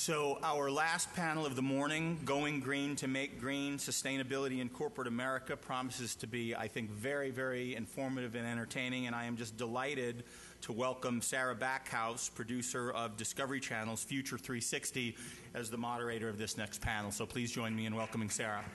So our last panel of the morning, Going Green to Make Green, Sustainability in Corporate America, promises to be, I think, very, very informative and entertaining, and I am just delighted to welcome Sarah Backhouse, producer of Discovery Channel's Future 360, as the moderator of this next panel. So please join me in welcoming Sarah.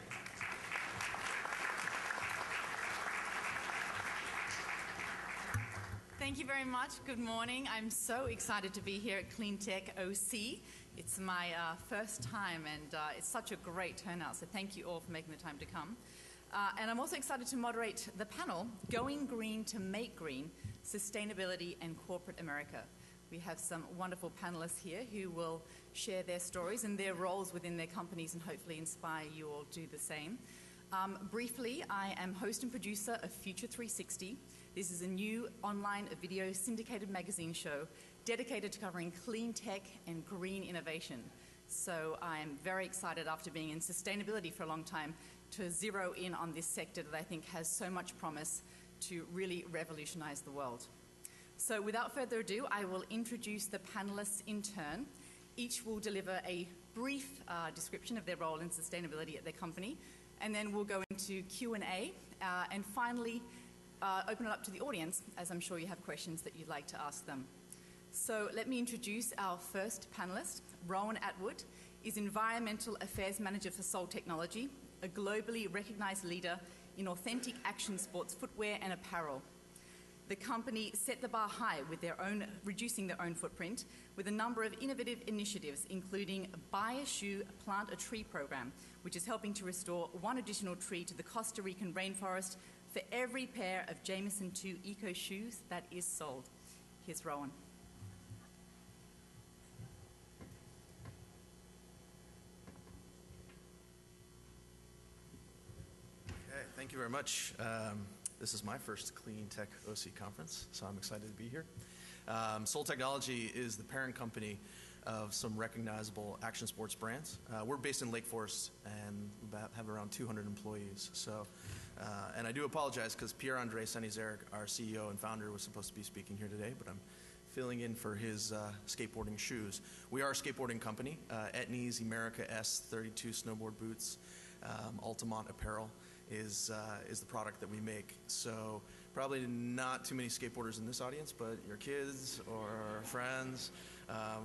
Thank you very much. Good morning. I'm so excited to be here at Cleantech OC. It's my first time, and it's such a great turnout, so thank you all for making the time to come. And I'm also excited to moderate the panel, Going Green to Make Green, Sustainability and Corporate America. We have some wonderful panelists here who will share their stories and their roles within their companies and hopefully inspire you all to do the same. Briefly, I am host and producer of Future 360. This is a new online video syndicated magazine show dedicated to covering clean tech and green innovation. So I am very excited, after being in sustainability for a long time, to zero in on this sector that I think has so much promise to really revolutionize the world. So without further ado, I will introduce the panelists in turn. Each will deliver a brief description of their role in sustainability at their company, and then we'll go into Q&A, and finally open it up to the audience, as I'm sure you have questions that you'd like to ask them. So let me introduce our first panelist. Rowan Atwood is Environmental Affairs Manager for Sol Technology, a globally recognized leader in authentic action sports footwear and apparel. The company set the bar high with reducing their own footprint with a number of innovative initiatives, including Buy a Shoe, Plant a Tree program, which is helping to restore one additional tree to the Costa Rican rainforest for every pair of Jamieson 2 Eco shoes that is sold. Here's Rowan. Okay, thank you very much. This is my first Clean Tech OC conference, so I'm excited to be here. Sol Technology is the parent company of some recognizable action sports brands. We're based in Lake Forest and have around 200 employees. So, and I do apologize because Pierre, André, Senizergues, our CEO and founder, was supposed to be speaking here today, but I'm filling in for his skateboarding shoes. We are a skateboarding company. Etnies, America S32 snowboard boots, Altamont apparel is the product that we make. So probably not too many skateboarders in this audience, but your kids or friends.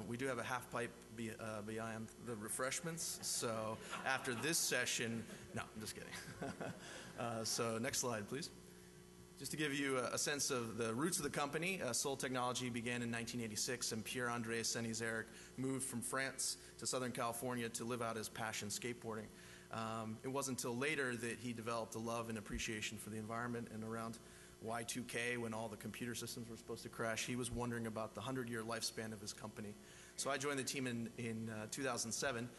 We do have a half pipe beyond the refreshments. So after this session, no, I'm just kidding. So next slide, please. Just to give you a sense of the roots of the company, Sol Technology began in 1986, and Pierre André Senizergues moved from France to Southern California to live out his passion, skateboarding. It wasn't until later that he developed a love and appreciation for the environment, and around Y2K, when all the computer systems were supposed to crash, he was wondering about the 100-year lifespan of his company. So I joined the team in 2007,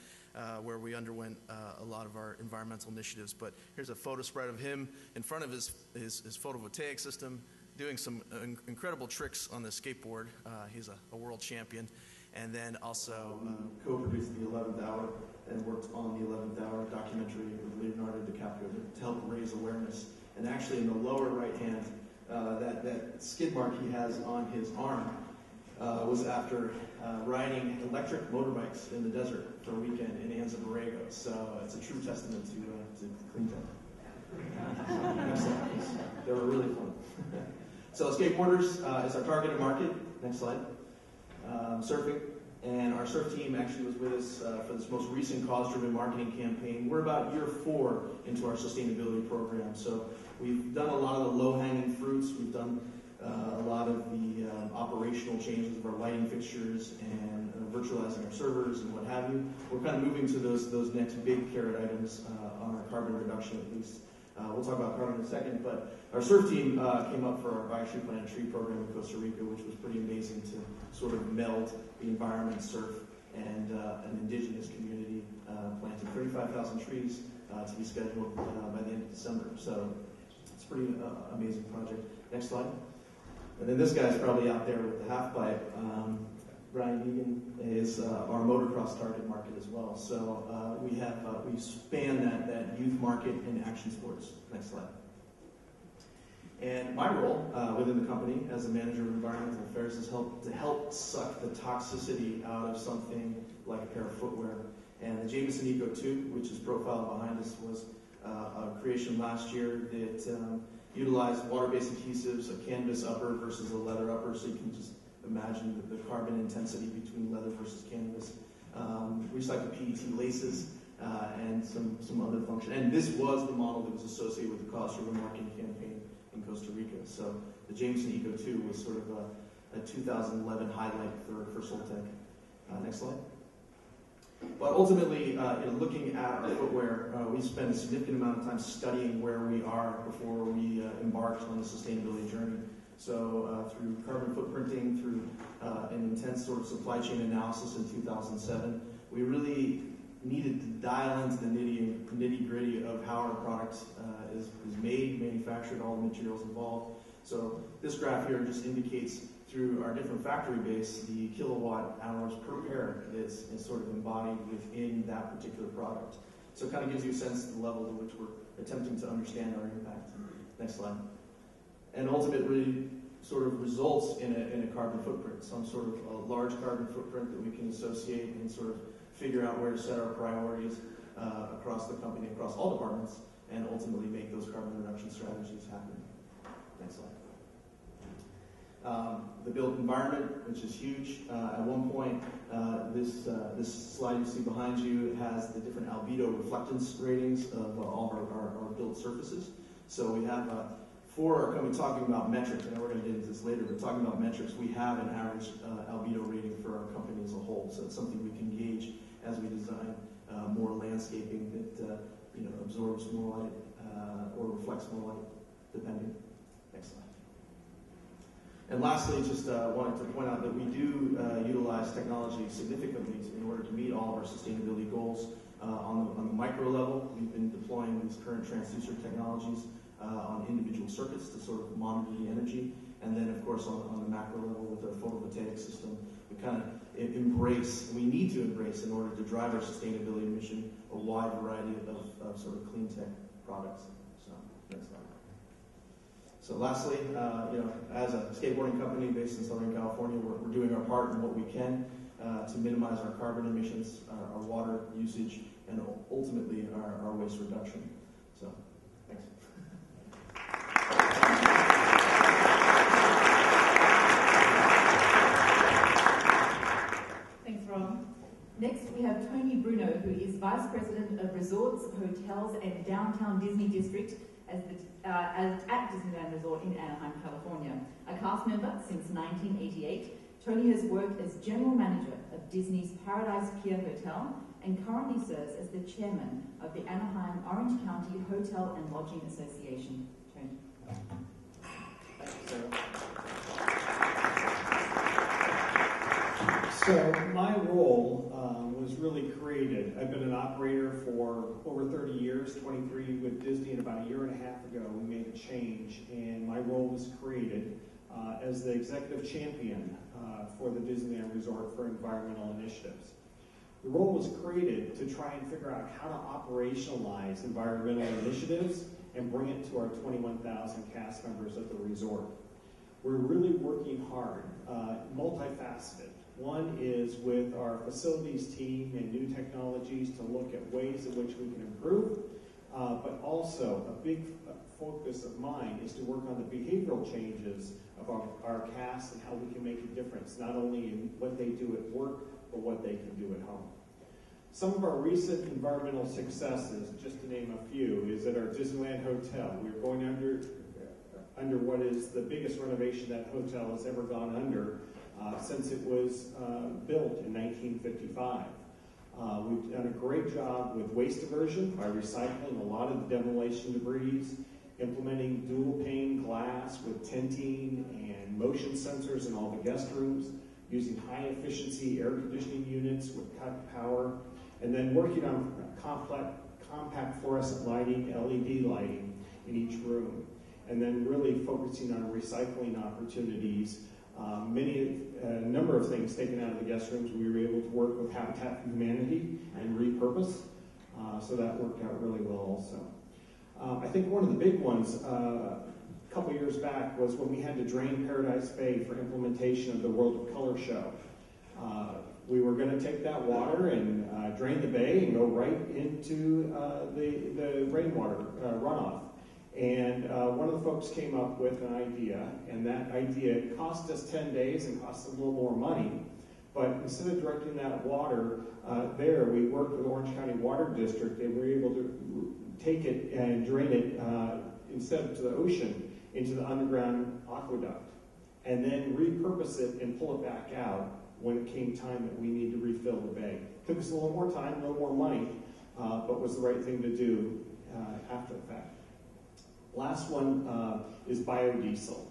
where we underwent a lot of our environmental initiatives. But here's a photo spread of him in front of his photovoltaic system, doing some incredible tricks on the skateboard. He's a world champion. And then also co-produced The 11th Hour and worked on The 11th Hour documentary with Leonardo DiCaprio to help raise awareness. And actually in the lower right hand, that skid mark he has on his arm was after riding electric motorbikes in the desert for a weekend in Anza Borrego. So it's a true testament to clean tech. Next slide, please. They were really fun. So skateboarders is our targeted market. Next slide. Surfing. And our surf team actually was with us for this most recent cause-driven marketing campaign. We're about year 4 into our sustainability program. So we've done a lot of the low-hanging fruits. We've done a lot of the operational changes of our lighting fixtures and virtualizing our servers and what have you. We're kind of moving to those next big carrot items on our carbon reduction at least. We'll talk about carbon in a second, but our surf team came up for our Buy a Shoe, Plant a Tree program in Costa Rica, which was pretty amazing to sort of meld the environment, surf, and an indigenous community, planting 35,000 trees to be scheduled by the end of December. So it's a pretty amazing project. Next slide. And then this guy's probably out there with the half pipe. Brian Egan is our motocross target market as well. So we span that youth market in action sports. Next slide. And my role within the company as a manager of environmental affairs is to help suck the toxicity out of something like a pair of footwear. And the Jameson Eco 2, which is profiled behind us, was a creation last year that utilized water-based adhesives, a canvas upper versus a leather upper, so you can just imagine the carbon intensity between leather versus canvas. Recycled PET laces, and some other function. And this was the model that was associated with the Cause River marketing campaign in Costa Rica. So the Jameson Eco 2 was sort of a 2011 highlight for Soltec. Next slide. But ultimately, looking at our footwear, we spent a significant amount of time studying where we are before we embarked on the sustainability journey. So through carbon footprinting, through an intense sort of supply chain analysis in 2007, we really needed to dial into the nitty-gritty of how our product is made, manufactured, all the materials involved. So this graph here just indicates through our different factory base the kilowatt hours per pair is sort of embodied within that particular product. So it kind of gives you a sense of the level to which we're attempting to understand our impact. Next slide. And ultimately sort of results in a carbon footprint, some sort of a large carbon footprint that we can associate and sort of figure out where to set our priorities across the company, across all departments, and ultimately make those carbon reduction strategies happen. Next slide. The built environment, which is huge. At one point, this slide you see behind you has the different albedo reflectance ratings of all of our built surfaces. So we have talking about metrics, I know we're going to get into this later, but talking about metrics, we have an average albedo rating for our company as a whole. So it's something we can gauge as we design more landscaping that absorbs more light or reflects more light, depending. Next slide. And lastly, just wanted to point out that we do utilize technology significantly in order to meet all of our sustainability goals. On the micro level, we've been deploying these current transducer technologies on individual circuits to sort of monitor the energy. And then, of course, on the macro level with our photovoltaic system, we kind of we need to embrace in order to drive our sustainability mission, a wide variety of sort of clean tech products. So, next slide. So lastly, as a skateboarding company based in Southern California, we're doing our part in what we can to minimize our carbon emissions, our water usage, and ultimately our waste reduction. So, thanks. Thanks, Ron. Next, we have Tony Bruno, who is Vice President of Resorts, Hotels, and Downtown Disney District at Disneyland Resort in Anaheim, California. A cast member since 1988, Tony has worked as General Manager of Disney's Paradise Pier Hotel and currently serves as the Chairman of the Anaheim Orange County Hotel and Lodging Association. Tony. Thanks, Sarah. So my role was really created. I've been an operator for over 30 years, 23 with Disney, and about a year and a half ago we made a change, and my role was created as the executive champion for the Disneyland Resort for environmental initiatives. The role was created to try and figure out how to operationalize environmental initiatives and bring it to our 21,000 cast members at the resort. We're really working hard, multifaceted. One is with our facilities team and new technologies to look at ways in which we can improve, but also a big focus of mine is to work on the behavioral changes of our cast and how we can make a difference, not only in what they do at work, but what they can do at home. Some of our recent environmental successes, just to name a few, is at our Disneyland Hotel. We're going under what is the biggest renovation that hotel has ever gone under since it was built in 1955. We've done a great job with waste diversion by recycling a lot of the demolition debris, implementing dual pane glass with tinting and motion sensors in all the guest rooms, using high efficiency air conditioning units with cut power, and then working on compact fluorescent lighting, LED lighting in each room, and then really focusing on recycling opportunities. A number of things taken out of the guest rooms. We were able to work with Habitat for Humanity and repurpose, so that worked out really well also. I think one of the big ones a couple years back was when we had to drain Paradise Bay for implementation of the World of Color show. We were going to take that water and drain the bay and go right into the rainwater runoff. And one of the folks came up with an idea, and that idea cost us 10 days and cost us a little more money. But instead of directing that water there, we worked with Orange County Water District, and we were able to take it and drain it instead of to the ocean into the underground aqueduct, and then repurpose it and pull it back out when it came time that we need to refill the bay. Took us a little more time, a little more money, but was the right thing to do after the fact. Last one is biodiesel.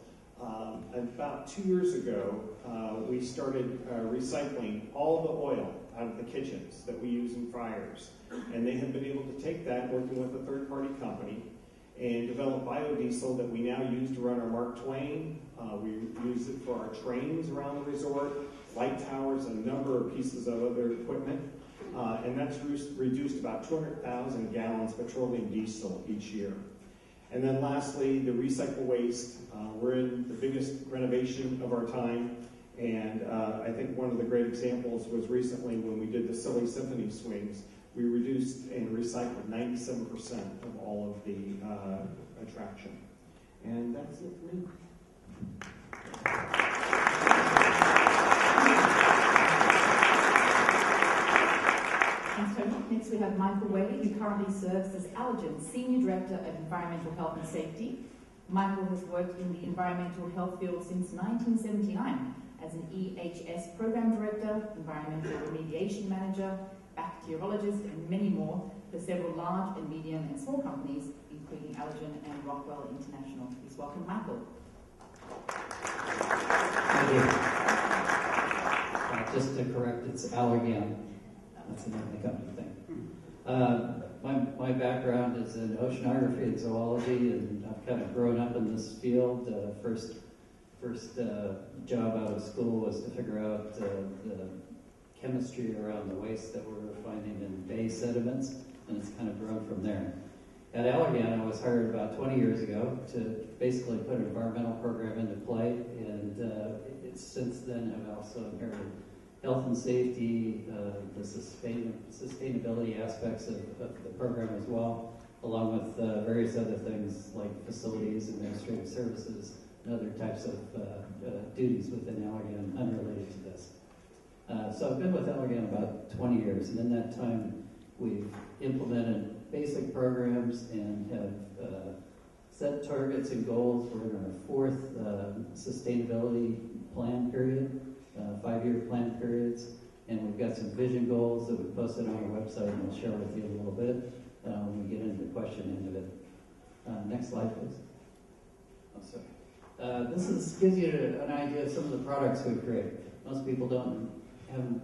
About 2 years ago, we started recycling all the oil out of the kitchens that we use in fryers. And they have been able to take that, working with a third-party company, and develop biodiesel that we now use to run our Mark Twain. We use it for our trains around the resort, light towers, and a number of pieces of other equipment. And that's reduced about 200,000 gallons of petroleum diesel each year. And then lastly, the recycle waste. We're in the biggest renovation of our time. And I think one of the great examples was recently when we did the Silly Symphony swings. We reduced and recycled 97% of all of the attraction. And that's it for me. Thanks, Tony. Next we have Michael Whaley, who currently serves as Allergan Senior Director of Environmental Health and Safety. Michael has worked in the environmental health field since 1979 as an EHS Program Director, Environmental Remediation Manager, bacteriologist, and many more for several large and medium and small companies, including Allergan and Rockwell International. Please welcome Michael. Thank you. Just to correct, it's Allergan. That's the name of the company thing. My background is in oceanography and zoology, and I've kind of grown up in this field. First job out of school was to figure out the chemistry around the waste that we're finding in bay sediments, and it's kind of grown from there. At Allergan, I was hired about 20 years ago to basically put an environmental program into play, and it's since then have also inherited health and safety, the sustainability aspects of the program as well, along with various other things like facilities, administrative services, and other types of duties within Allergan unrelated to this. So I've been with Allergan about 20 years, and in that time we've implemented basic programs and have set targets and goals. We're in our fourth sustainability plan period, 5-year plan periods, and we've got some vision goals that we posted on our website, and I'll share with you a little bit when we get into the question end of it. Next slide, please. Oh, sorry. This gives you an idea of some of the products we create. Most people haven't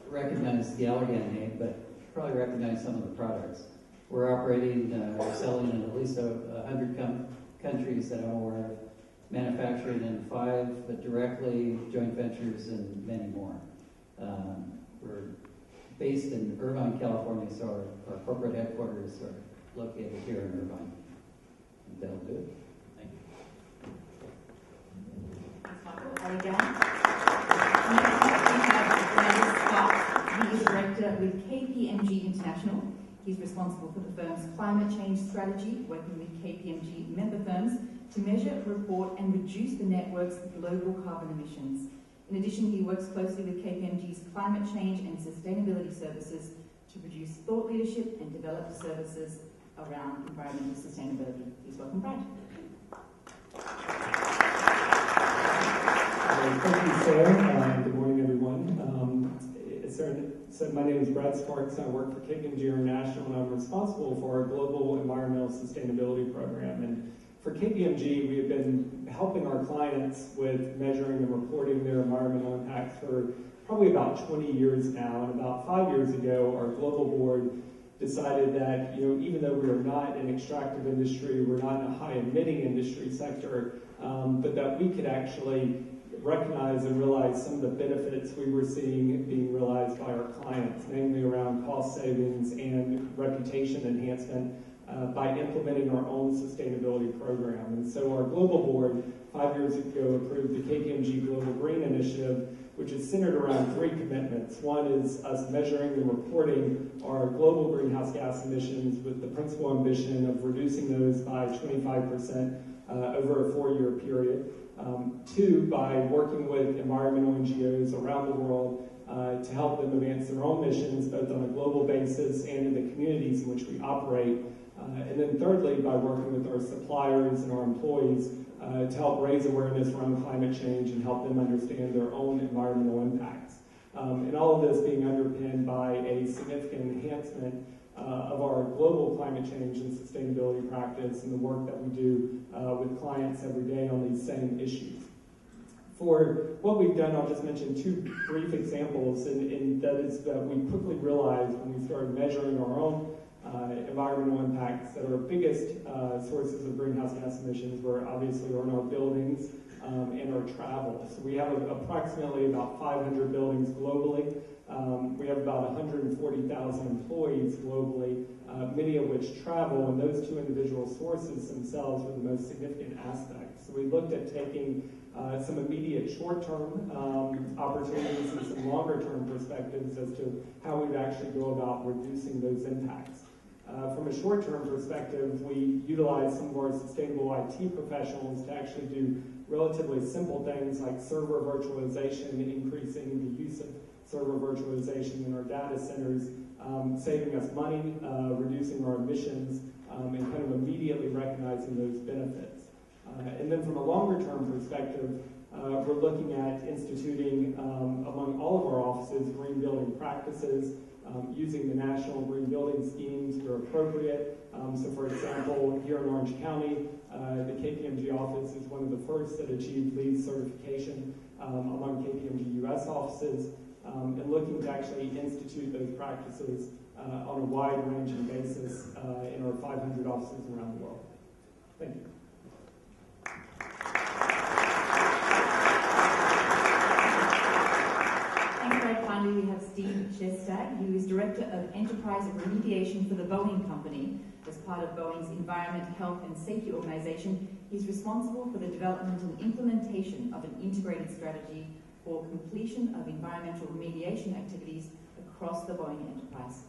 recognized the Allergan name, but probably recognize some of the products. We're operating, we're selling in at least 100 countries that I'm aware of, manufacturing in 5, but directly, joint ventures, and many more. We're based in Irvine, California, so our corporate headquarters are located here in Irvine. And that'll do it. Thank you. Allergan. He is director with KPMG International. He's responsible for the firm's climate change strategy, working with KPMG member firms to measure, report, and reduce the network's global carbon emissions. In addition, he works closely with KPMG's climate change and sustainability services to produce thought leadership and develop services around environmental sustainability. Please welcome Brad. Thank you, Sarah. Good morning, everyone. As Sarah said, my name is Brad Sparks, and I work for KPMG International, and I'm responsible for our global environmental sustainability program. And for KPMG, we have been helping our clients with measuring and reporting their environmental impacts for probably about 20 years now. And about 5 years ago, our global board decided that, even though we are not an extractive industry, we're not in a high-emitting industry sector, but that we could actually recognize and realize some of the benefits we were seeing being realized by our clients, namely around cost savings and reputation enhancement by implementing our own sustainability program. And so our global board 5 years ago approved the KPMG Global Green Initiative, which is centered around 3 commitments. One is us measuring and reporting our global greenhouse gas emissions with the principal ambition of reducing those by 25% over a 4-year period. 2, by working with environmental NGOs around the world to help them advance their own missions, both on a global basis and in the communities in which we operate. And then thirdly, by working with our suppliers and our employees to help raise awareness around climate change and help them understand their own environmental impacts. And all of this being underpinned by a significant enhancement of our global climate change and sustainability practice and the work that we do with clients every day on these same issues. For what we've done, I'll just mention 2 brief examples, and that is that we quickly realized when we started measuring our own environmental impacts that our biggest sources of greenhouse gas emissions were obviously on our buildings and our travel. So we have approximately about 500 buildings globally. We have about 140,000 employees globally, many of which travel, and those 2 individual sources themselves were the most significant aspects. So we looked at taking some immediate short-term opportunities and some longer-term perspectives as to how we'd actually go about reducing those impacts. From a short-term perspective, we utilized some of our sustainable IT professionals to actually do relatively simple things like server virtualization, increasing the use of server virtualization in our data centers, saving us money, reducing our emissions, and kind of immediately recognizing those benefits. And then from a longer-term perspective, we're looking at instituting among all of our offices green building practices, using the national green building schemes where appropriate. So for example, here in Orange County, the KPMG office is one of the first that achieved LEED certification among KPMG US offices, and looking to actually institute those practices on a wide-ranging basis in our 500 offices around the world. Thank you. Finally, we have Steve Shestag, who is Director of Enterprise Remediation for the Boeing Company. As part of Boeing's Environment, Health and Safety Organization, he's responsible for the development and implementation of an integrated strategy for completion of environmental remediation activities across the Boeing enterprise.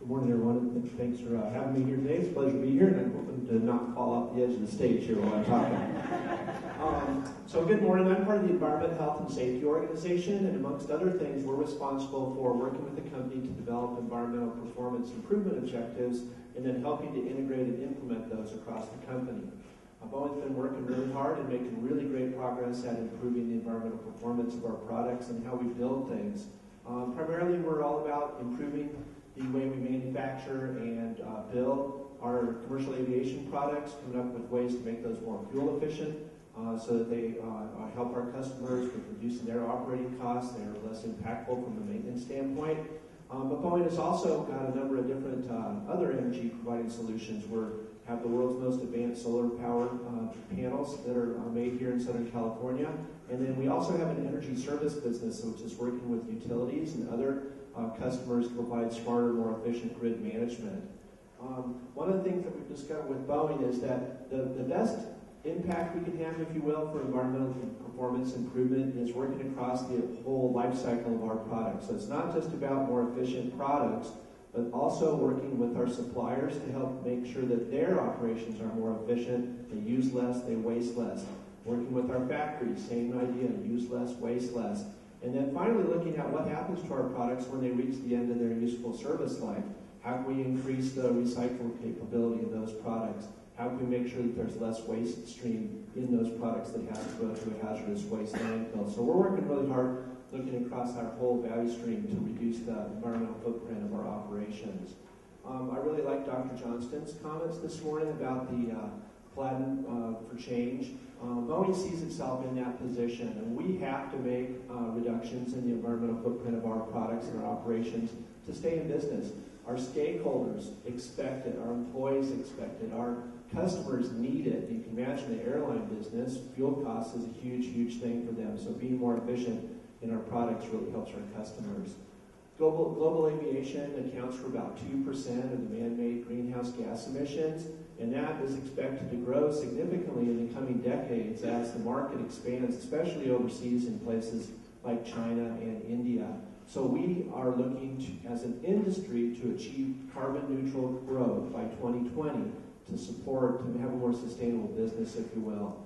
Good morning, everyone, and thanks for having me here today. It's a pleasure to be here, and I'm hoping to not fall off the edge of the stage here while I'm talking. So good morning. I'm part of the Environment, Health, and Safety Organization, and amongst other things, we're responsible for working with the company to develop environmental performance improvement objectives and then helping to integrate and implement those across the company. Boeing's been working really hard and making really great progress at improving the environmental performance of our products and how we build things. Primarily, we're all about improving the way we manufacture and build our commercial aviation products, coming up with ways to make those more fuel efficient so that they help our customers with reducing their operating costs. They're less impactful from a maintenance standpoint. But Boeing has also got a number of different other energy providing solutions. We have the world's most advanced solar power panels that are made here in Southern California. And then we also have an energy service business, which is working with utilities and other customers to provide smarter, more efficient grid management. One of the things that we've discovered with Boeing is that the best impact we can have, if you will, for environmental performance improvement is working across the whole life cycle of our products. So it's not just about more efficient products, but also working with our suppliers to help make sure that their operations are more efficient, they use less, they waste less. Working with our factories, same idea, use less, waste less. And then finally looking at what happens to our products when they reach the end of their useful service life. How can we increase the recycle capability of those products? How can we make sure that there's less waste stream in those products that have to go to a hazardous waste landfill? So we're working really hard looking across our whole value stream to reduce the environmental footprint of our operations. I really like Dr. Johnston's comments this morning about the Platinum for Change. Boeing sees itself in that position, and we have to make reductions in the environmental footprint of our products and our operations to stay in business. Our stakeholders expect it, our employees expect it, our customers need it. You can imagine the airline business, fuel costs is a huge, huge thing for them, so being more efficient in our products really helps our customers. Global aviation accounts for about 2% of the man-made greenhouse gas emissions, and that is expected to grow significantly in the coming decades as the market expands, especially overseas in places like China and India. So we are looking to, as an industry, to achieve carbon neutral growth by 2020 to support, to have a more sustainable business, if you will.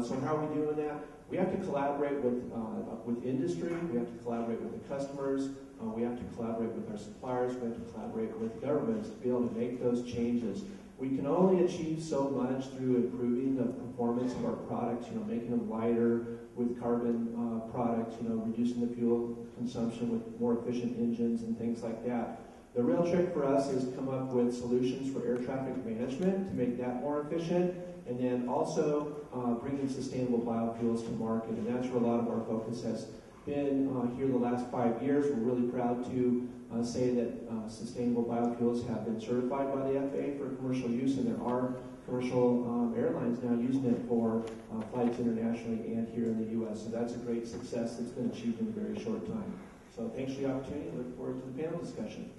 So how are we doing that? We have to collaborate with industry, we have to collaborate with the customers, we have to collaborate with our suppliers, we have to collaborate with governments to be able to make those changes. We can only achieve so much through improving the performance of our products, making them lighter with carbon products, reducing the fuel consumption with more efficient engines and things like that. The real trick for us is to come up with solutions for air traffic management to make that more efficient, and then also bringing sustainable biofuels to market. And that's where a lot of our focus has been here the last 5 years. We're really proud to say that sustainable biofuels have been certified by the FAA for commercial use, and there are commercial airlines now using it for flights internationally and here in the U.S. So that's a great success that's been achieved in a very short time. So thanks for the opportunity. I look forward to the panel discussion.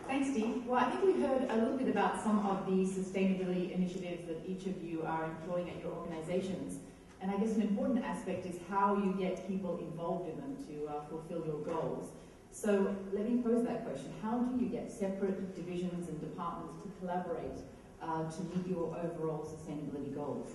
Thanks, Steve. Well, I think we heard a little bit about some of the sustainability initiatives that each of you are employing at your organizations. And I guess an important aspect is how you get people involved in them to fulfill your goals. So let me pose that question. How do you get separate divisions and departments to collaborate to meet your overall sustainability goals?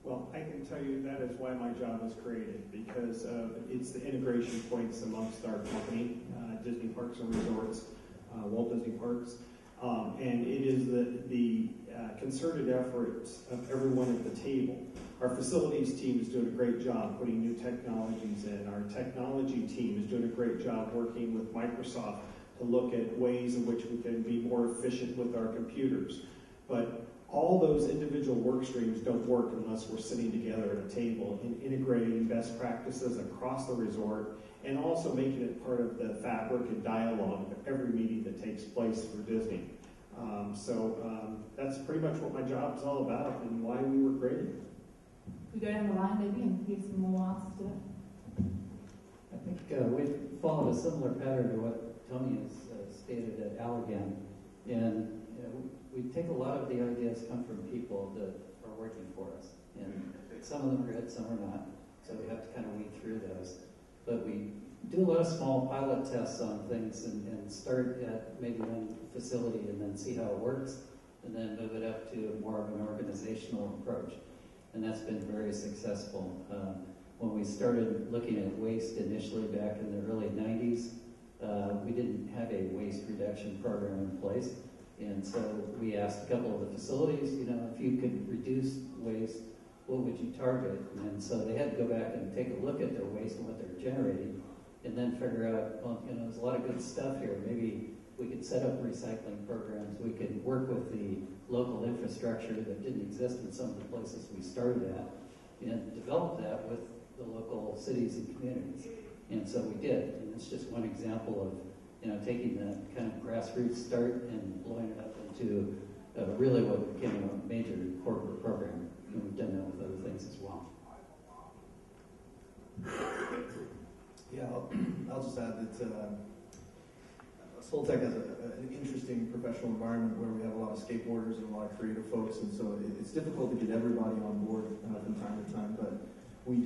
Well, I can tell you that is why my job was created, because it's the integration points amongst our company, Disney Parks and Resorts, Walt Disney Parks, and it is the concerted effort of everyone at the table. Our facilities team is doing a great job putting new technologies in. Our technology team is doing a great job working with Microsoft to look at ways in which we can be more efficient with our computers. But all those individual work streams don't work unless we're sitting together at a table and integrating best practices across the resort and also making it part of the fabric and dialogue of every meeting that takes place for Disney. That's pretty much what my job is all about and why we were created. We go down the line maybe and give some more answers to it. I think we followed a similar pattern to what Tony has stated at Allergan. And we take a lot of the ideas come from people that are working for us. And some of them are good, some are not. So we have to kind of weed through those. But we do a lot of small pilot tests on things and start at maybe one facility and then see how it works, and then move it up to more of an organizational approach. And that's been very successful. When we started looking at waste initially back in the early 90s, we didn't have a waste reduction program in place. And so we asked a couple of the facilities, if you could reduce waste, what would you target? And so they had to go back and take a look at their waste and what they're generating, and then figure out, well, there's a lot of good stuff here. Maybe we could set up recycling programs. We could work with the local infrastructure that didn't exist in some of the places we started at, and develop that with the local cities and communities. And so we did. And it's just one example of taking that kind of grassroots start and blowing it up into really what became a major corporate program. And we've done that with other things as well. Yeah, I'll just add that Soltech has an interesting professional environment where we have a lot of skateboarders and a lot of creative folks, and so it's difficult to get everybody on board from time to time, but we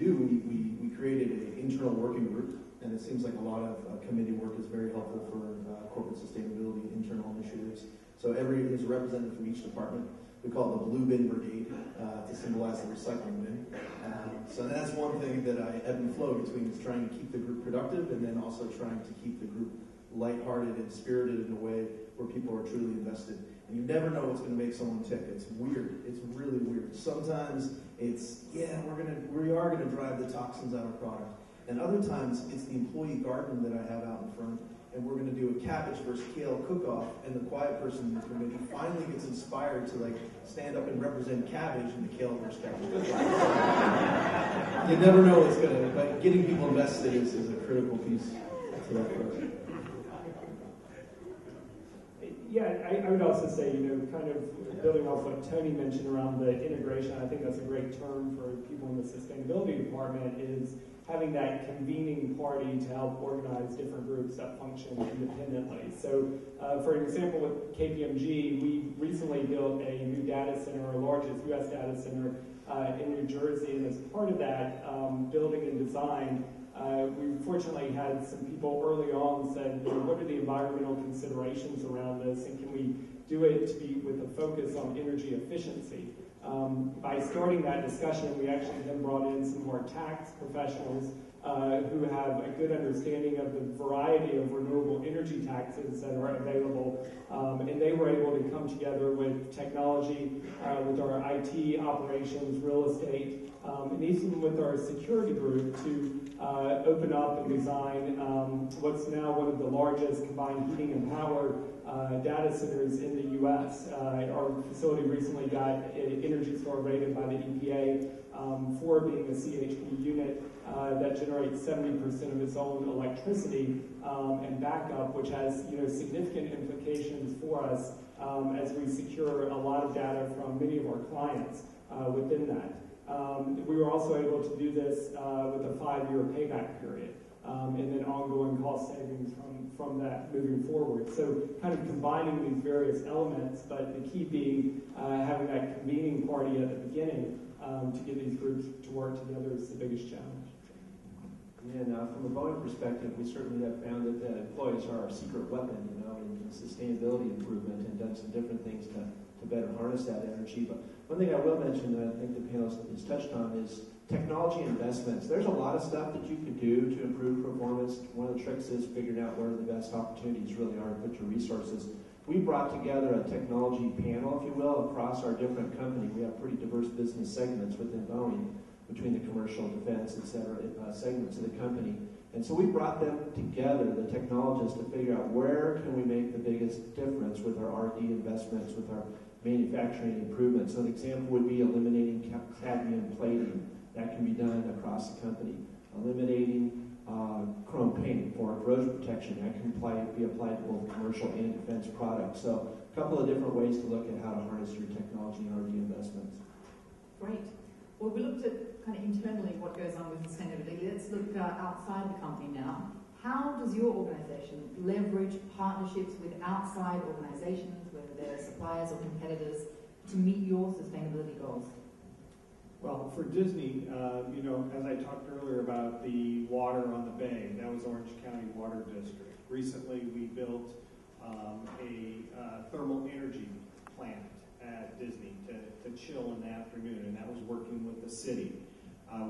created an internal working group, and it seems like a lot of committee work is very helpful for corporate sustainability internal initiatives. So there's a representative from each department. We call it the Blue Bin Brigade to symbolize the recycling bin. So that's one thing that I ebb and flow between, is trying to keep the group productive and then also trying to keep the group lighthearted and spirited in a way where people are truly invested. And you never know what's going to make someone tick. It's weird. It's really weird. Sometimes it's, we are going to drive the toxins out of product. And other times it's the employee garden that I have out in front, and we're going to do a cabbage versus kale cook-off, and the quiet person in the committee finally gets inspired to stand up and represent cabbage in the kale versus cabbage cook-off. You never know what's going to, but getting people invested is a critical piece to that program. Yeah, I would also say, kind of building off what Tony mentioned around the integration, I think that's a great term for people in the sustainability department, is having that convening party to help organize different groups that function independently. So, for example, with KPMG, we recently built a new data center, our largest U.S. data center in New Jersey, and as part of that building and design, we fortunately had some people early on said, what are the environmental considerations around this, and can we do it to be with a focus on energy efficiency? By starting that discussion, we actually then brought in some more tax professionals who have a good understanding of the variety of renewable energy taxes that are available, and they were able to come together with technology, with our IT operations, real estate, and even with our security group to open up and design what's now one of the largest combined heating and power data centers in the U.S. Our facility recently got Energy Star rated by the EPA for being a CHP unit that generates 70% of its own electricity and backup, which has significant implications for us as we secure a lot of data from many of our clients within that. We were also able to do this with a 5-year payback period, and then ongoing cost savings from that moving forward. So kind of combining these various elements, but the key being having that convening party at the beginning to get these groups to work together is the biggest challenge. And from a Boeing perspective, we certainly have found that the employees are our secret weapon, in sustainability improvement, and done some different things to better harness that energy. But one thing I will mention that I think the panel has touched on is technology investments. There's a lot of stuff that you can do to improve performance. One of the tricks is figuring out where the best opportunities really are to put your resources. We brought together a technology panel, if you will, across our different company. We have pretty diverse business segments within Boeing, between the commercial, defense, et cetera, segments of the company. And so we brought them together, the technologists, to figure out where can we make the biggest difference with our R&D investments, with our manufacturing improvements. So an example would be eliminating cadmium plating. That can be done across the company. Eliminating chrome paint for corrosion protection. That can be applied to both commercial and defense products. So a couple of different ways to look at how to harness your technology and R&D investments. Great. Well, we looked at kind of internally what goes on with sustainability. Let's look outside the company now. How does your organization leverage partnerships with outside organizations, whether they're suppliers or competitors, to meet your sustainability goals? Well, for Disney, as I talked earlier about the water on the bay, that was Orange County Water District. Recently, we built a thermal energy plant at Disney to chill in the afternoon, and that was working with the city.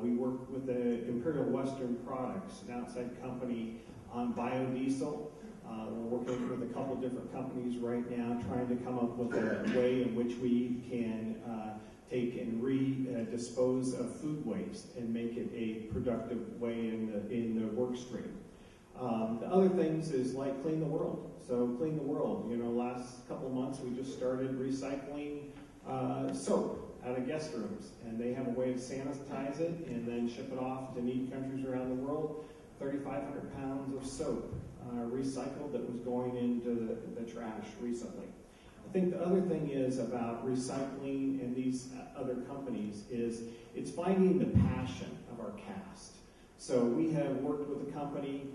We worked with the Imperial Western Products, an outside company, on biodiesel. We're working with a couple different companies right now, trying to come up with a way in which we can take and dispose of food waste and make it a productive way in the work stream. The other things is like Clean the World. So Clean the World, last couple of months we just started recycling soap out of guest rooms, and they have a way to sanitize it and then ship it off to needy countries around the world. 3,500 pounds of soap recycled that was going into the trash recently. I think the other thing is about recycling and these other companies is it's finding the passion of our cast. So we have worked with a company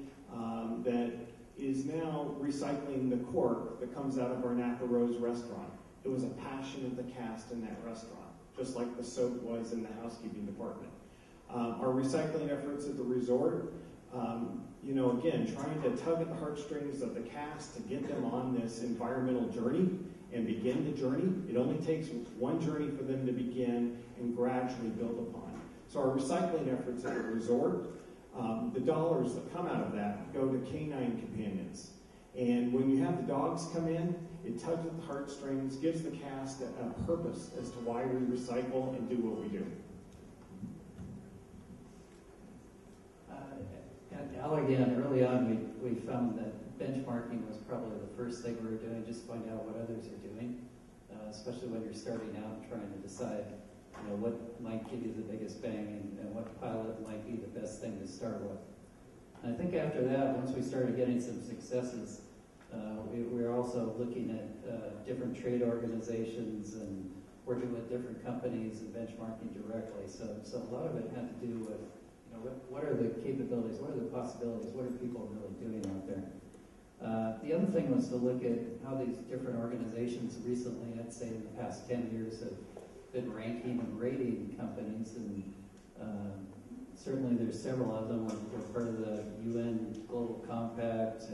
that is now recycling the cork that comes out of our Napa Rose restaurant. It was a passion of the cast in that restaurant, just like the soap was in the housekeeping department. Our recycling efforts at the resort, again, trying to tug at the heartstrings of the cast to get them on this environmental journey and begin the journey. It only takes one journey for them to begin and gradually build upon. So our recycling efforts at the resort, the dollars that come out of that go to canine companions. And when you have the dogs come in, it tugs at the heartstrings, gives the cast a purpose as to why we recycle and do what we do. At Allergan, early on, we found that benchmarking was probably the first thing we were doing, just find out what others are doing, especially when you're starting out and trying to decide what might give you the biggest bang and what pilot might be the best thing to start with. And I think after that, once we started getting some successes, We're also looking at different trade organizations and working with different companies and benchmarking directly. So a lot of it had to do with, what are the capabilities, what are the possibilities, what are people really doing out there? The other thing was to look at how these different organizations recently, I'd say in the past 10 years, have been ranking and rating companies, and certainly there's several of them. We're part of the UN Global Compact,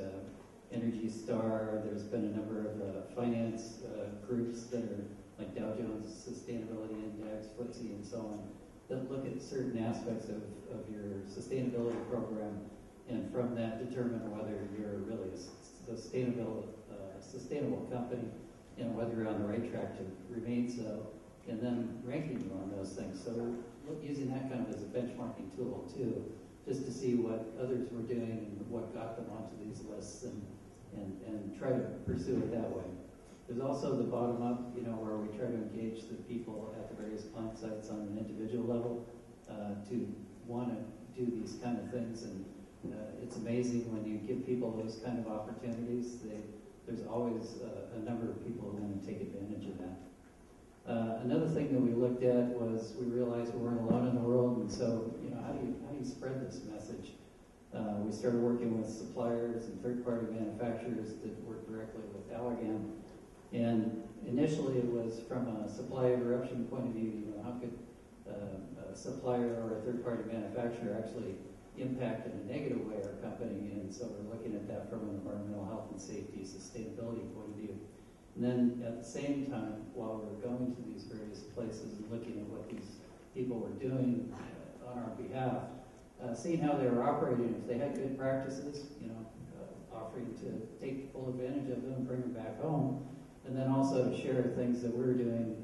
Energy Star. There's been a number of finance groups that are like Dow Jones Sustainability Index, FTSE, and so on, that look at certain aspects of your sustainability program, and from that determine whether you're really a sustainable company and whether you're on the right track to remain so, and then ranking you on those things. So using that kind of as a benchmarking tool too, just to see what others were doing and what got them onto these lists, and try to pursue it that way. There's also the bottom up, where we try to engage the people at the various plant sites on an individual level to want to do these kind of things. And it's amazing when you give people those kind of opportunities. There's always a number of people who want to take advantage of that. Another thing that we looked at was we realized we weren't alone in the world, and so how do you spread this message? We started working with suppliers and third-party manufacturers that work directly with Allergan. And initially it was from a supply interruption point of view, how could a supplier or a third-party manufacturer actually impact in a negative way our company? And so we're looking at that from an environmental health and safety sustainability point of view. And then at the same time, while we were going to these various places and looking at what these people were doing on our behalf, seeing how they were operating, if they had good practices, offering to take full advantage of them, bring them back home, and then also to share things that we're doing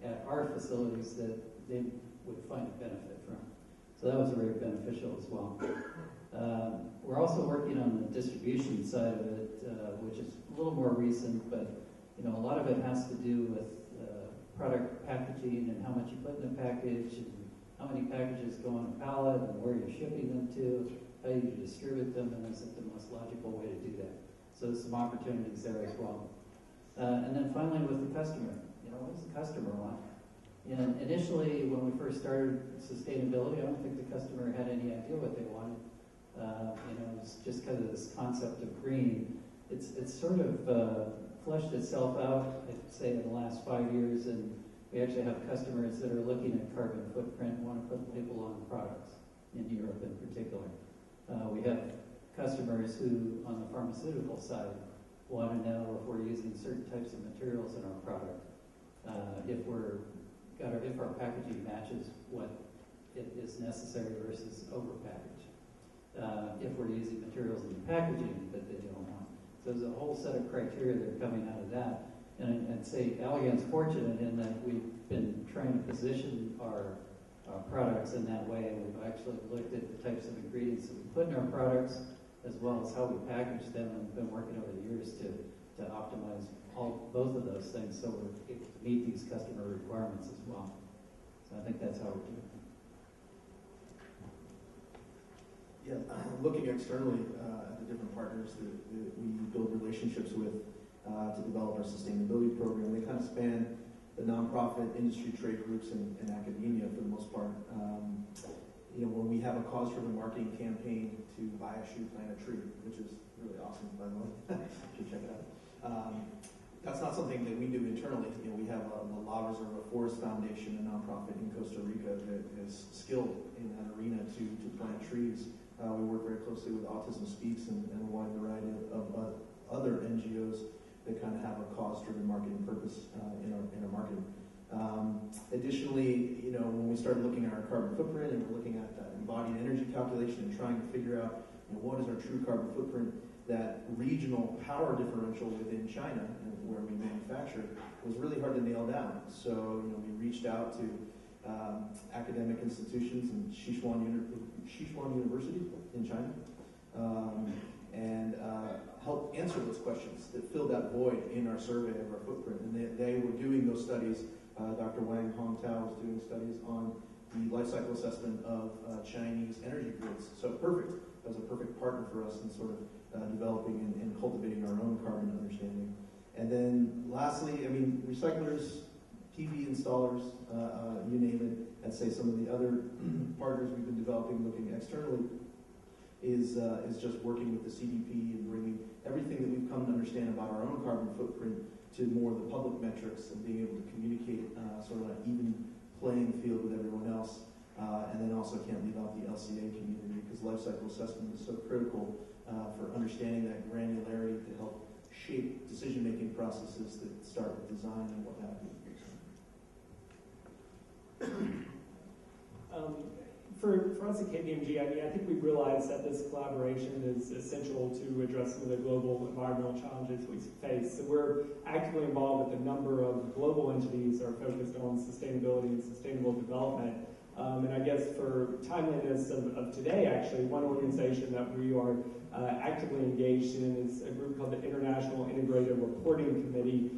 at our facilities that they would find a benefit from. So that was very beneficial as well. We're also working on the distribution side of it, which is a little more recent, but a lot of it has to do with product packaging and how much you put in a package, and how many packages go on a pallet, and where you're shipping them to, how you distribute them, and is it the most logical way to do that? So there's some opportunities there as well. And then finally with the customer, what does the customer want? And initially, when we first started sustainability, I don't think the customer had any idea what they wanted. It was just kind of this concept of green. It's sort of fleshed itself out, I'd say, in the last 5 years, and we actually have customers that are looking at carbon footprint, want to put a label on products, in Europe in particular. We have customers who, on the pharmaceutical side, want to know if we're using certain types of materials in our product, if our packaging matches what is necessary versus overpackaged, if we're using materials in the packaging that they don't want. So there's a whole set of criteria that are coming out of that. And I'd say Allergan's fortunate in that we've been trying to position our products in that way. We've actually looked at the types of ingredients that we put in our products, as well as how we package them, and been working over the years to optimize both of those things so we're able to meet these customer requirements as well. So I think that's how we're doing it. Yeah, looking externally at the different partners that we build relationships with to develop our sustainability program, they kind of span the nonprofit, industry, trade groups, and academia for the most part. When we have a cause-driven marketing campaign to buy a shoe, plant a tree, which is really awesome, by the way. You should check it out. That's not something that we do internally. We have the La Reserva Forest Foundation, a nonprofit in Costa Rica that is skilled in that arena to plant trees. We work very closely with Autism Speaks and a wide variety of other NGOs that kind of have a cause-driven marketing purpose in our marketing. Additionally, when we started looking at our carbon footprint and we're looking at embodied energy calculation and trying to figure out what is our true carbon footprint, that regional power differential within China, where we manufacture, was really hard to nail down. So we reached out to academic institutions in Sichuan University in China and helped answer those questions that filled that void in our survey of our footprint. And they were doing those studies. Dr. Wang Hongtao was doing studies on the life cycle assessment of Chinese energy grids. So perfect. a perfect partner for us in sort of developing and cultivating our own carbon understanding. And then lastly, I mean, recyclers, PV installers, you name it. I'd say some of the other partners we've been developing, looking externally, is just working with the CDP and bringing everything that we've come to understand about our own carbon footprint to more of the public metrics and being able to communicate sort of an even playing field with everyone else. And then also can't leave out the LCA community because life cycle assessment is so critical for understanding that granularity to help shape decision-making processes that start with design and what have you. For us at KPMG, I mean, I think we realize that this collaboration is essential to address some of the global environmental challenges we face. So we're actively involved with a number of global entities that are focused on sustainability and sustainable development. And I guess for timeliness of today, actually, one organization that we are actively engaged in is a group called the International Integrated Reporting Committee,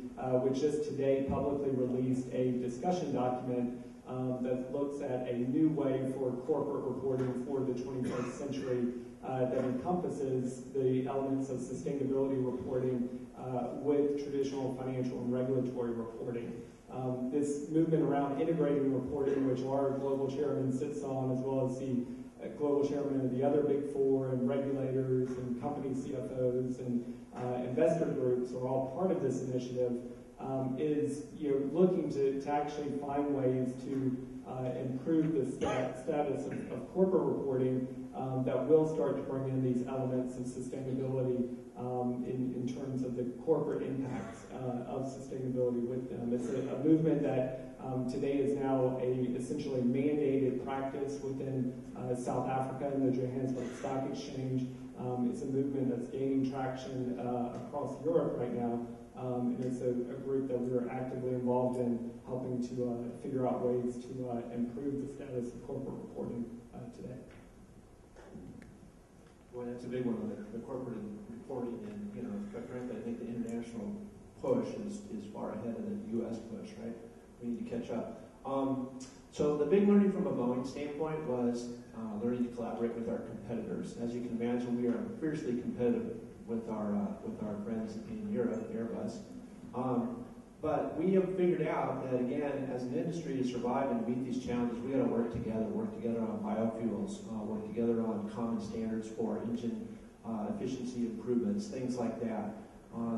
which just today publicly released a discussion document that looks at a new way for corporate reporting for the 21st century that encompasses the elements of sustainability reporting with traditional financial and regulatory reporting. This movement around integrating reporting, which our global chairman sits on, as well as the global chairman of the other big four and regulators and company CFOs and investor groups are all part of this initiative, is looking to actually find ways to improve the status of corporate reporting that will start to bring in these elements of sustainability in terms of the corporate impacts of sustainability with them. It's a movement that today is now a essentially mandated practice within South Africa and the Johannesburg Stock Exchange. It's a movement that's gaining traction across Europe right now. And it's a group that we're actively involved in helping to figure out ways to improve the status of corporate reporting today. Well, that's a big one, the corporate reporting, and quite frankly, I think the international push is far ahead of the U.S. push, right? We need to catch up. So the big learning from a Boeing standpoint was learning to collaborate with our competitors. As you can imagine, we are fiercely competitive with our friends in Europe, Airbus. But we have figured out that, again, as an industry to survive and meet these challenges, we got to work together on biofuels, work together on common standards for engine efficiency improvements, things like that.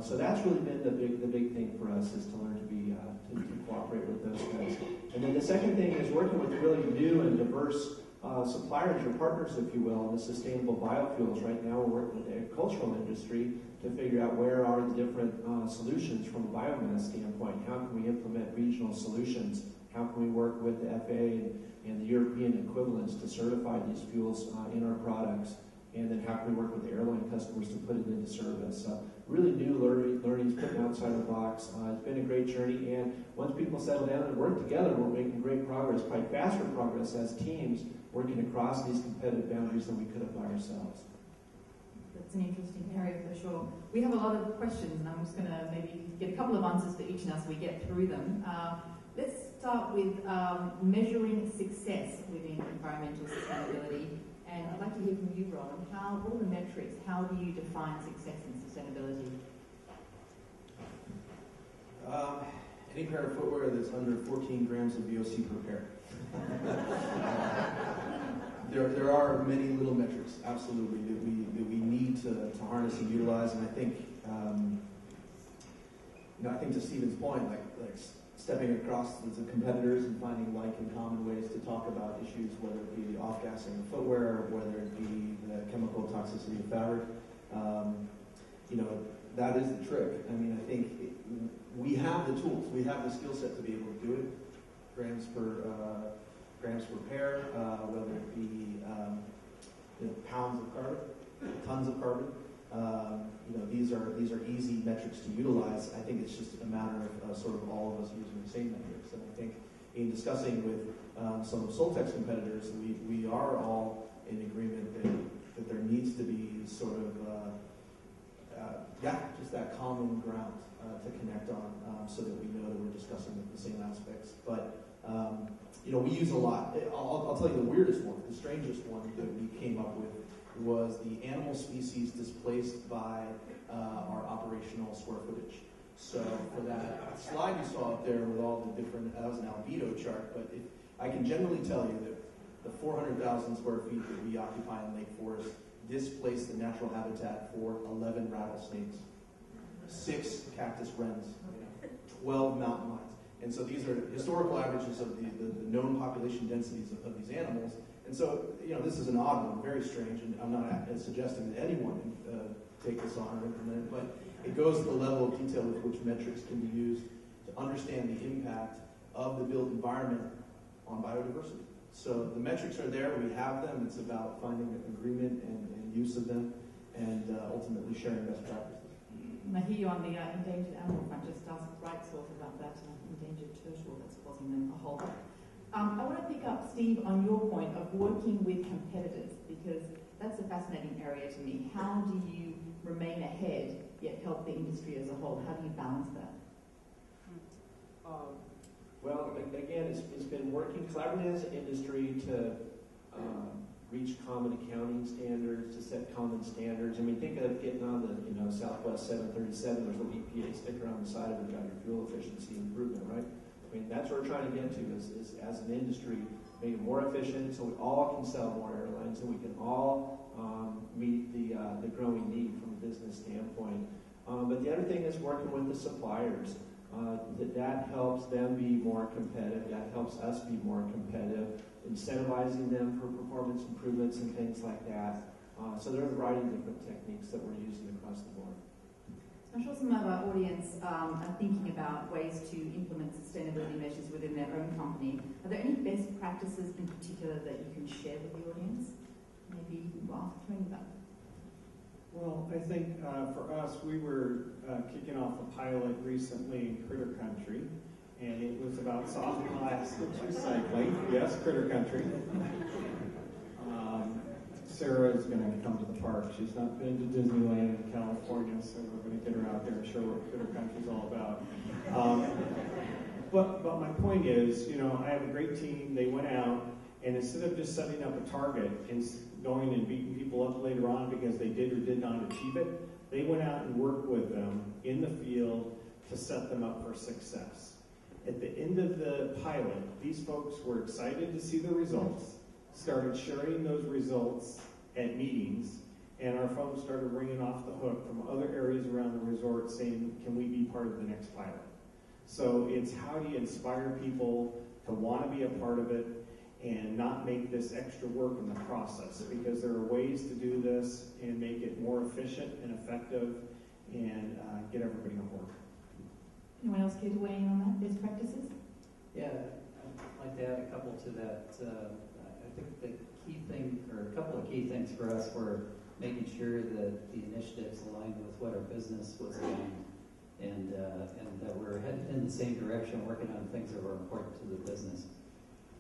So that's really been the big thing for us, is to learn to be to cooperate with those guys. And then the second thing is working with really new and diverse suppliers or partners, if you will, in the sustainable biofuels. Right now we're working with the agricultural industry to figure out where are the different solutions from a biomass standpoint. How can we implement regional solutions? How can we work with the FAA and the European equivalents to certify these fuels in our products? And then how can we work with the airline customers to put it into service? Really new learnings, putting outside the box. It's been a great journey, and once people settle down and work together, we're making great progress, probably faster progress as teams working across these competitive boundaries than we could have by ourselves. That's an interesting area for sure. We have a lot of questions, and I'm just going to maybe get a couple of answers for each as we get through them. Let's start with measuring success within environmental sustainability. And I'd like to hear from you, Ron. What are the metrics? How do you define success in sustainability? Any pair of footwear that's under 14 grams of VOC per pair. There are many little metrics, absolutely, that we need to harness and utilize. And I think, I think to Stephen's point, like stepping across the competitors and finding like and common ways to talk about issues, whether it be the off-gassing of footwear, whether it be the chemical toxicity of fabric. That is the trick. I mean, I think we have the tools, we have the skill set to be able to do it. Grams per pair, whether it be pounds of carbon, tons of carbon. These are easy metrics to utilize. I think it's just a matter of sort of all of us using the same metrics. And I think in discussing with some of Soltech's competitors, we are all in agreement that there needs to be sort of just that common ground to connect on, so that we know that we're discussing the same aspects. But we use a lot. I'll tell you the weirdest one, the strangest one that we came up with was the animal species displaced by our operational square footage. So for that slide you saw up there with all the different, that was an albedo chart, but I can generally tell you that the 400,000 square feet that we occupy in Lake Forest displaced the natural habitat for 11 rattlesnakes, 6 cactus wrens, 12 mountain lions. And so these are historical averages of the known population densities of these animals. And so, this is an odd one, very strange, and I'm not suggesting that anyone can take this on or implement it, but it goes to the level of detail with which metrics can be used to understand the impact of the built environment on biodiversity. So the metrics are there, we have them, it's about finding an agreement and use of them, and ultimately sharing best practices. And I hear you on the endangered animal front. Just ask Brightsworth about that endangered turtle that's causing them a whole lot. I want to pick up, Steve, on your point of working with competitors, because that's a fascinating area to me. How do you remain ahead, yet help the industry as a whole? How do you balance that? Well, again, it's been working collaboratively as an industry to reach common accounting standards, to set common standards. I mean, think of getting on the Southwest 737. There's a little EPA sticker on the side of it about your fuel efficiency improvement, right? I mean, that's what we're trying to get to is as an industry, make it more efficient so we all can sell more airlines and we can all meet the growing need from a business standpoint. But the other thing is working with the suppliers. That helps them be more competitive. That helps us be more competitive, incentivizing them for performance improvements and things like that. So there are a variety of different techniques that we're using across the board. I'm sure some of our audience are thinking about ways to implement sustainability measures within their own company. Are there any best practices in particular that you can share with the audience? Maybe ask Tony about that. Well, I think for us, we were kicking off a pilot recently in Critter Country, and it was about soft plastics recycling. Yes, Critter Country. Sarah is going to come to the park. She's not been to Disneyland in California, so we're going to get her out there and show her what Critter Country is all about. But my point is, I have a great team. They went out, and instead of just setting up a target and going and beating people up later on because they did or did not achieve it, they went out and worked with them in the field to set them up for success. At the end of the pilot, these folks were excited to see the results, started sharing those results at meetings, and our phones started ringing off the hook from other areas around the resort saying, can we be part of the next pilot? So it's how do you inspire people to want to be a part of it and not make this extra work in the process, because there are ways to do this and make it more efficient and effective and get everybody on board. Anyone else care to weigh in on that, best practices? Yeah, I'd like to add a couple to that. I think the key thing, or a couple of key things for us were making sure that the initiatives aligned with what our business was doing, and that we're heading in the same direction, working on things that were important to the business.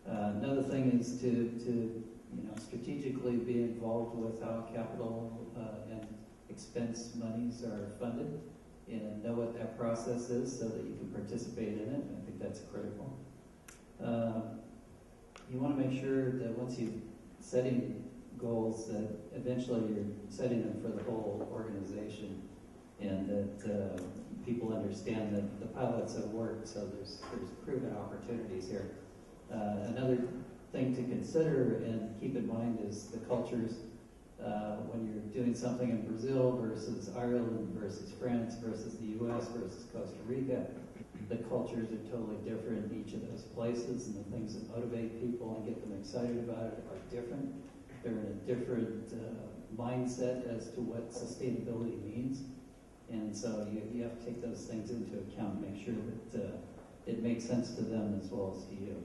Another thing is to strategically be involved with how capital and expense monies are funded, and know what that process is so that you can participate in it. I think that's critical. You want to make sure that once you're setting goals, that eventually you're setting them for the whole organization, and that people understand that the pilots have worked, so there's proven opportunities here. Another thing to consider and keep in mind is the cultures. When you're doing something in Brazil versus Ireland versus France versus the U.S. versus Costa Rica, the cultures are totally different in each of those places, and the things that motivate people and get them excited about it are different. They're in a different mindset as to what sustainability means, and so you have to take those things into account and make sure that it makes sense to them as well as to you.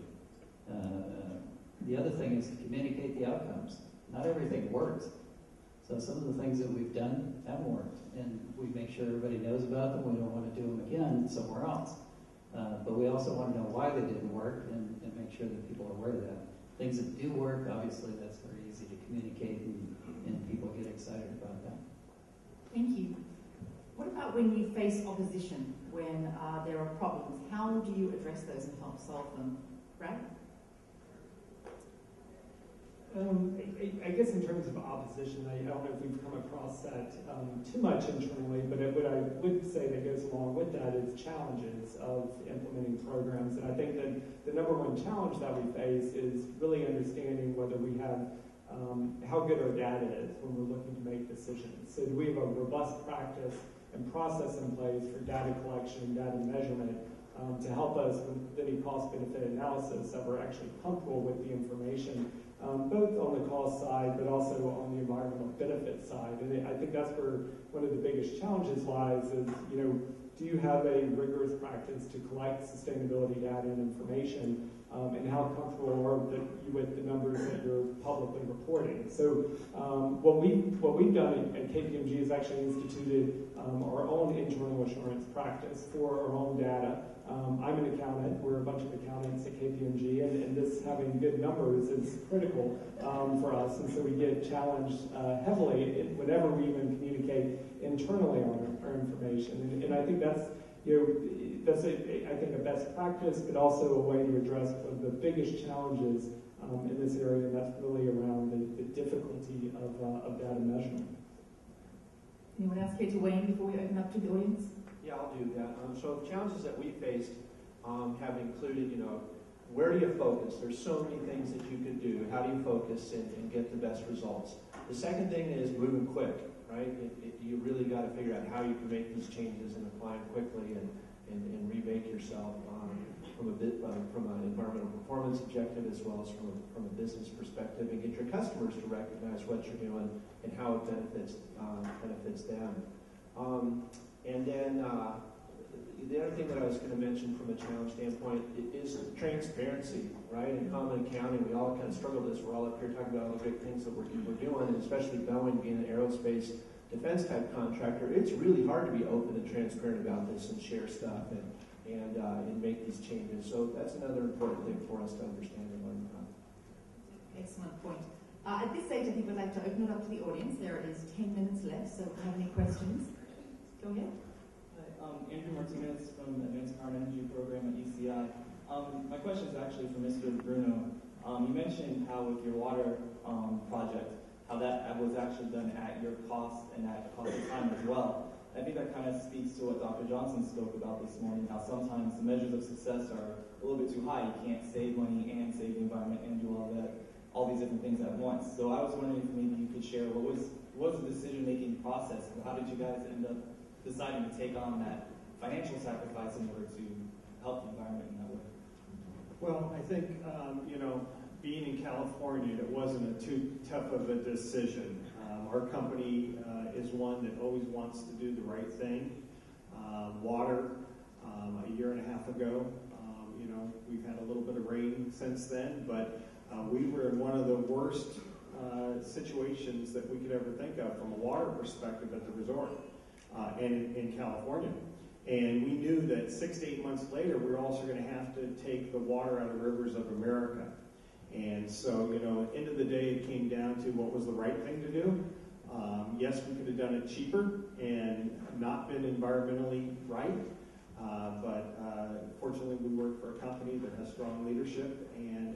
The other thing is to communicate the outcomes. Not everything works. So some of the things that we've done haven't worked, and we make sure everybody knows about them. We don't want to do them again somewhere else. But we also want to know why they didn't work and make sure that people are aware of that. Things that do work, obviously, that's very easy to communicate, and people get excited about that. Thank you. What about when you face opposition, when there are problems? How do you address those and help solve them? Brad? I guess in terms of opposition, I don't know if we've come across that too much internally, but what I would say that goes along with that is challenges of implementing programs. And I think that the number one challenge that we face is really understanding whether we have how good our data is when we're looking to make decisions. So do we have a robust practice and process in place for data collection and data measurement to help us with any cost-benefit analysis that we're actually comfortable with the information, both on the cost side, but also on the environmental benefit side. And I think that's where one of the biggest challenges lies is, do you have a rigorous practice to collect sustainability data and information, and how comfortable are you with the numbers that you're publicly reporting? So what we've done at KPMG is actually instituted our own internal assurance practice for our own data. I'm an accountant. We're a bunch of accountants at KPMG, and this having good numbers is critical for us. And so we get challenged heavily whenever we even communicate internally on our information. And I think that's a best practice, but also a way to address one of the biggest challenges in this area, and that's really around the difficulty of data measurement. Anyone else care to weigh in before we open up to the audience? Yeah, I'll do that. So the challenges that we faced have included, where do you focus? There's so many things that you could do. How do you focus and get the best results? The second thing is moving quick, right? You really got to figure out how you can make these changes and apply them quickly and remake yourself from an environmental performance objective as well as from a business perspective, and get your customers to recognize what you're doing and how it benefits them. And then the other thing that I was going to mention from a challenge standpoint is transparency, right? In common accounting, we all kind of struggle with this. We're all up here talking about all the great things that we're doing, and especially Boeing being an aerospace defense type contractor, it's really hard to be open and transparent about this and share stuff and make these changes. So that's another important thing for us to understand and learn about. Excellent point. At this stage, I think we'd like to open it up to the audience. There is 10 minutes left, so if you have any questions, go ahead. Andrew Martinez from the Advanced Power and Energy Program at UCI. My question is actually for Mr. Bruno. You mentioned how with your water project, how that was actually done at your cost and at cost of time as well. I think that kind of speaks to what Dr. Johnson spoke about this morning, how sometimes the measures of success are a little bit too high. You can't save money and save the environment and do all these different things at once. So I was wondering if maybe you could share what was the decision-making process? How did you guys end up deciding to take on that financial sacrifice in order to help the environment in that way? Well, I think, being in California, it wasn't too tough of a decision. Our company is one that always wants to do the right thing. Water, a year and a half ago, we've had a little bit of rain since then, but we were in one of the worst situations that we could ever think of from a water perspective at the resort and in California. And we knew that 6 to 8 months later, we were also going to have to take the water out of rivers of America. And so, at the end of the day, it came down to what was the right thing to do. Yes, we could have done it cheaper and not been environmentally right. But fortunately, we work for a company that has strong leadership. And,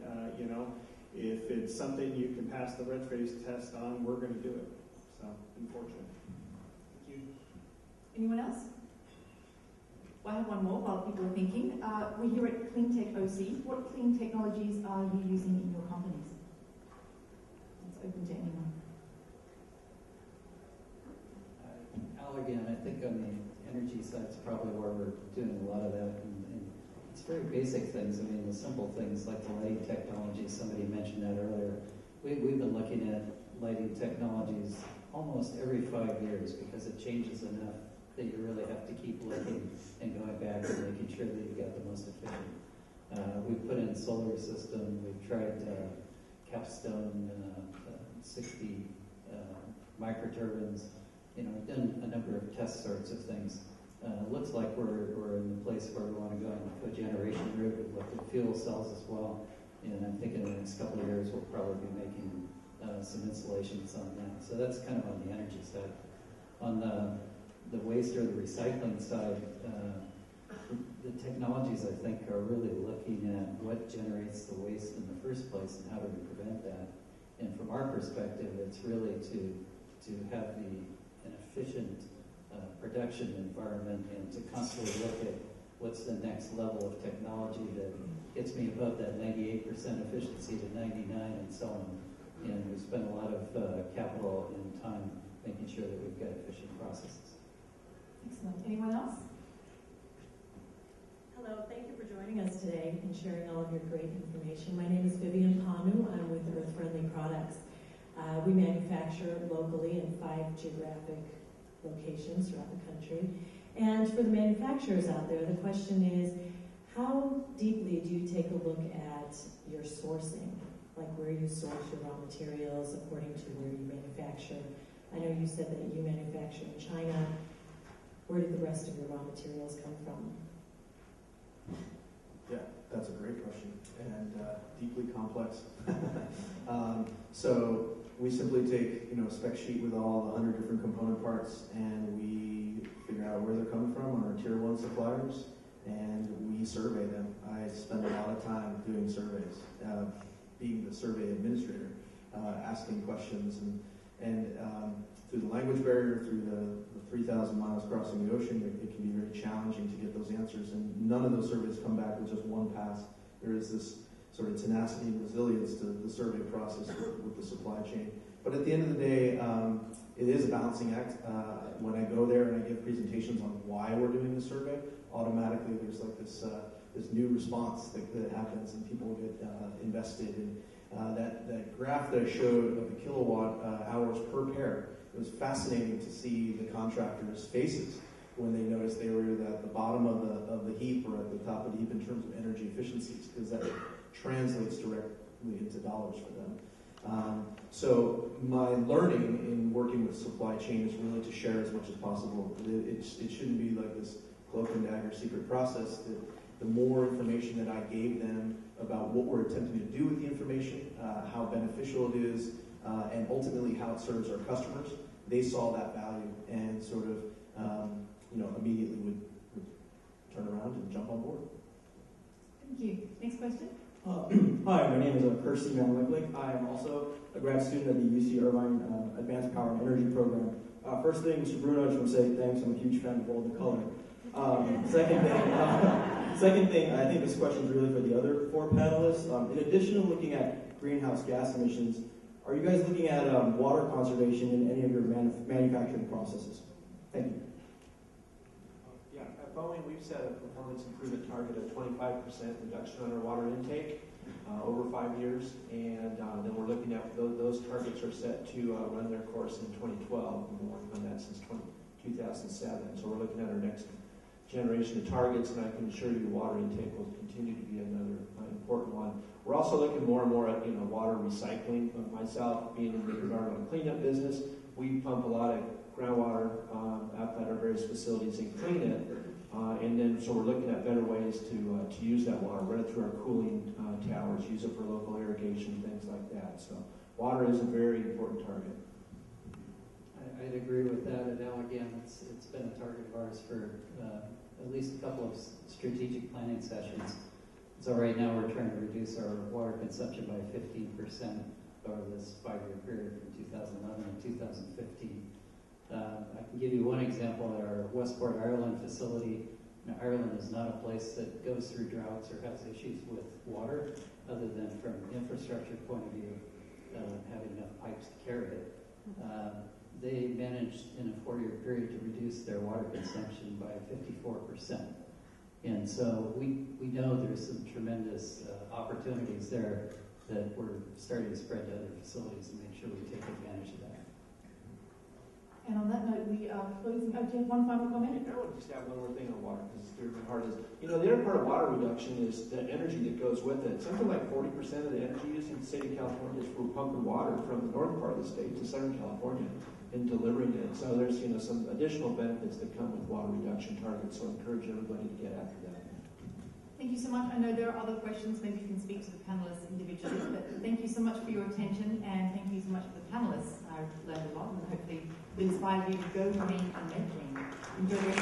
if it's something you can pass the red face test on, we're going to do it. So, unfortunately. Thank you. Anyone else? Well, I have one more while people are thinking. We're here at Cleantech OC. What clean technologies are you using in your companies? It's open to anyone. Allergan, I think on the energy side is probably where we're doing a lot of that. And it's very basic things. I mean, the simple things like the lighting technology, somebody mentioned that earlier. We've been looking at lighting technologies almost every 5 years because it changes enough that you really have to keep looking and going back and making sure that you've got the most efficient. We've put in solar system. We've tried capstone 60 microturbines. We've done a number of test sorts of things. It looks like we're in the place where we want to go on the cogeneration route with liquid fuel cells as well. And I'm thinking in the next couple of years we'll probably be making some installations on that. So that's kind of on the energy side. On the waste or the recycling side, the technologies I think are really looking at what generates the waste in the first place and how do we prevent that. And from our perspective, it's really to have an efficient production environment and to constantly look at what's the next level of technology that gets me above that 98% efficiency to 99 and so on. And we spend a lot of capital and time making sure that we've got efficient processes. Excellent. Anyone else? Hello, thank you for joining us today and sharing all of your great information. My name is Vivian Panu. I'm with Earth Friendly Products. We manufacture locally in 5 geographic locations throughout the country. And for the manufacturers out there, the question is, how deeply do you take a look at your sourcing? Like where you source your raw materials according to where you manufacture. I know you said that you manufacture in China. Where did the rest of your raw materials come from? Yeah, that's a great question and deeply complex. So we simply take a spec sheet with all the 100 different component parts, and we figure out where they're coming from on our tier 1 suppliers, and we survey them. I spend a lot of time doing surveys, being the survey administrator, asking questions, and through the language barrier, through the 3,000 miles crossing the ocean, it can be very challenging to get those answers, and none of those surveys come back with just one pass. There is this sort of tenacity and resilience to the survey process with the supply chain. But at the end of the day, it is a balancing act. When I go there and I give presentations on why we're doing the survey, automatically there's like this new response that happens, and people get invested. And that graph that I showed of the kilowatt hours per pair, it was fascinating to see the contractors' faces when they noticed they were at the bottom of the heap or at the top of the heap in terms of energy efficiencies, because that translates directly into dollars for them. So my learning in working with supply chain is really to share as much as possible. It shouldn't be like this cloak and dagger secret process. The more information that I gave them about what we're attempting to do with the information, how beneficial it is, and ultimately how it serves our customers, they saw that value and sort of immediately would turn around and jump on board. Thank you. Next question. Hi, my name is Kirsty Manlick. I am also a grad student at the UC Irvine Advanced Power and Energy Program. First thing, Mr. Bruno, I just want to say thanks. I'm a huge fan of all the color. Second thing, I think this question is really for the other 4 panelists. In addition to looking at greenhouse gas emissions, are you guys looking at water conservation in any of your manufacturing processes? Thank you. Yeah, at Boeing, we've set a performance improvement target of 25% reduction on our water intake over 5 years, and then we're looking at those targets are set to run their course in 2012. We've been working on that since 2007, so we're looking at our next generation of targets, and I can assure you water intake will continue to be another important one. We're also looking more and more at water recycling. Myself, being in the environmental cleanup business, we pump a lot of groundwater out at our various facilities and clean it, and then so we're looking at better ways to use that water, run it through our cooling towers, use it for local irrigation, things like that. So water is a very important target. I'd agree with that, and Allergan, it's been a target of ours for at least a couple of strategic planning sessions. So right now we're trying to reduce our water consumption by 15% over this 5-year period from 2011 to 2015. I can give you one example at our Westport, Ireland facility. Now, Ireland is not a place that goes through droughts or has issues with water, other than from an infrastructure point of view, having enough pipes to carry it. They managed in a 4-year period to reduce their water consumption by 54%. And so we know there's some tremendous opportunities there that we're starting to spread to other facilities and make sure we take advantage of that. And on that note, we are closing. Oh, do you have one final comment? I want to just add one more thing on water, because it's dear to my heart. The other part of water reduction is the energy that goes with it. Something like 40% of the energy used in the state of California is for pumping water from the northern part of the state to Southern California and delivering it. So there's some additional benefits that come with water reduction targets. So I encourage everybody to get after that. Thank you so much. I know there are other questions. Maybe you can speak to the panelists individually. But thank you so much for your attention, and thank you so much for the panelists. I've learned a lot, and hopefully it inspires you to go green and make green. Enjoy your